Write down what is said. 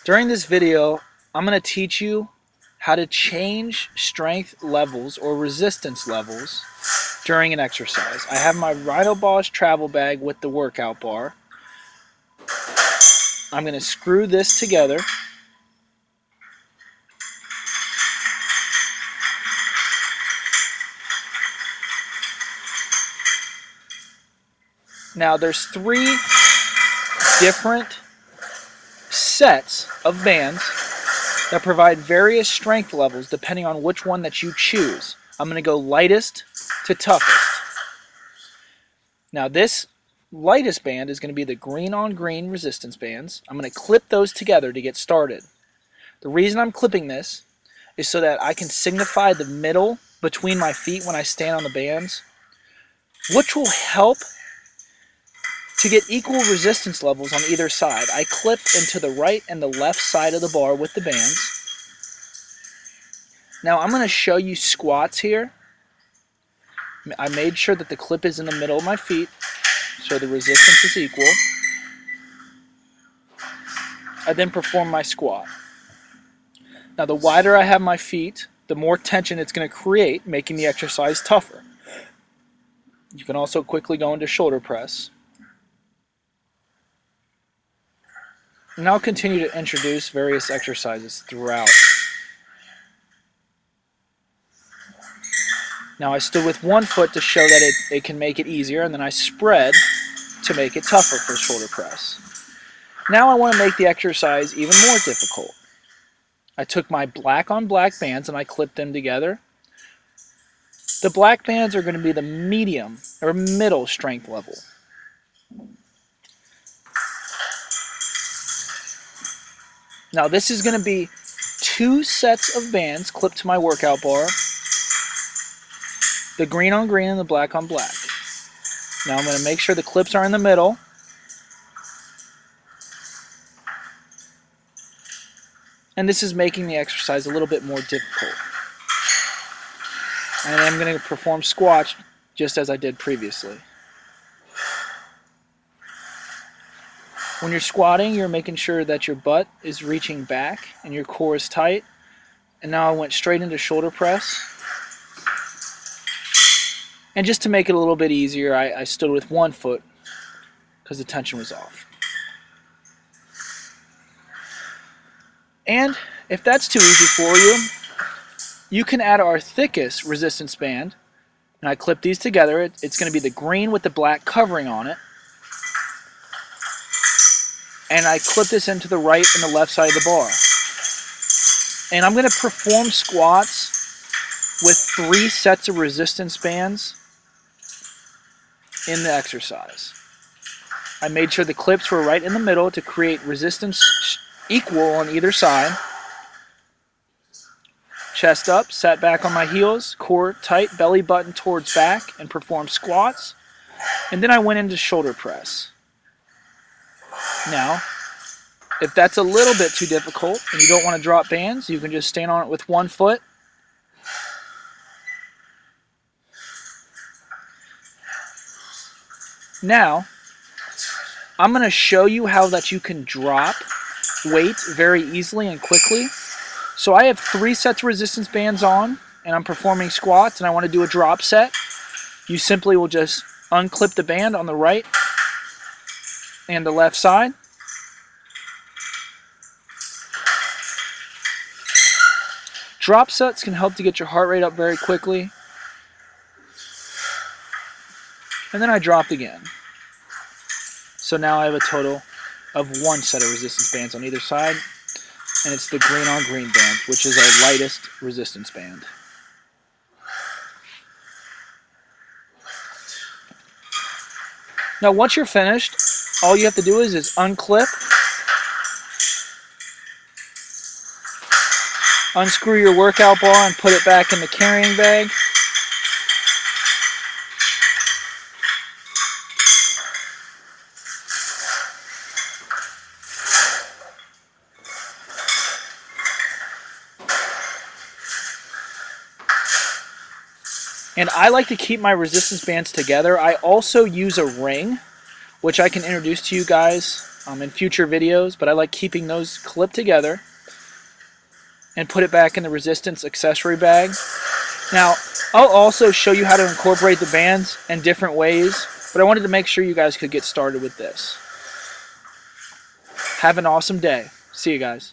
During this video, I'm going to teach you how to change strength levels or resistance levels during an exercise. I have my RhinoBoss travel bag with the workout bar. I'm going to screw this together. Now there's 3 different sets of bands that provide various strength levels depending on which one that you choose. I'm going to go lightest to toughest. Now this lightest band is going to be the green on green resistance bands. I'm going to clip those together to get started. The reason I'm clipping this is so that I can signify the middle between my feet when I stand on the bands, which will help to get equal resistance levels on either side. I clipped into the right and the left side of the bar with the bands. Now I'm going to show you squats here. I made sure that the clip is in the middle of my feet so the resistance is equal. I then perform my squat. Now the wider I have my feet, the more tension it's going to create, making the exercise tougher. You can also quickly go into shoulder press. And I'll continue to introduce various exercises throughout. Now I stood with one foot to show that it can make it easier, and then I spread to make it tougher for shoulder press. Now I want to make the exercise even more difficult. I took my black on black bands and I clipped them together. The black bands are going to be the medium or middle strength level. Now this is going to be 2 sets of bands clipped to my workout bar. The green on green and the black on black. Now I'm going to make sure the clips are in the middle. And this is making the exercise a little bit more difficult. And I'm going to perform squats just as I did previously. When you're squatting, you're making sure that your butt is reaching back and your core is tight. And now I went straight into shoulder press. And just to make it a little bit easier, I stood with one foot because the tension was off. And if that's too easy for you, you can add our thickest resistance band. And I clip these together. It's going to be the green with the black covering on it. And I clip this into the right and the left side of the bar. And I'm going to perform squats with 3 sets of resistance bands in the exercise. I made sure the clips were right in the middle to create resistance equal on either side. Chest up, sat back on my heels, core tight, belly button towards back, and perform squats. And then I went into shoulder press. Now, if that's a little bit too difficult and you don't want to drop bands, you can just stand on it with one foot. Now, I'm going to show you how that you can drop weight very easily and quickly. So I have 3 sets of resistance bands on, and I'm performing squats, and I want to do a drop set. You simply will just unclip the band on the right and the left side. Drop sets can help to get your heart rate up very quickly. And then I dropped again. So now I have a total of 1 set of resistance bands on either side. And it's the green on green band, which is our lightest resistance band. Now once you're finished, all you have to do is unclip, unscrew your workout bar and put it back in the carrying bag. And I like to keep my resistance bands together. I also use a ring, which I can introduce to you guys in future videos, but I like keeping those clipped together and put it back in the resistance accessory bag. Now, I'll also show you how to incorporate the bands in different ways, but I wanted to make sure you guys could get started with this. Have an awesome day. See you guys.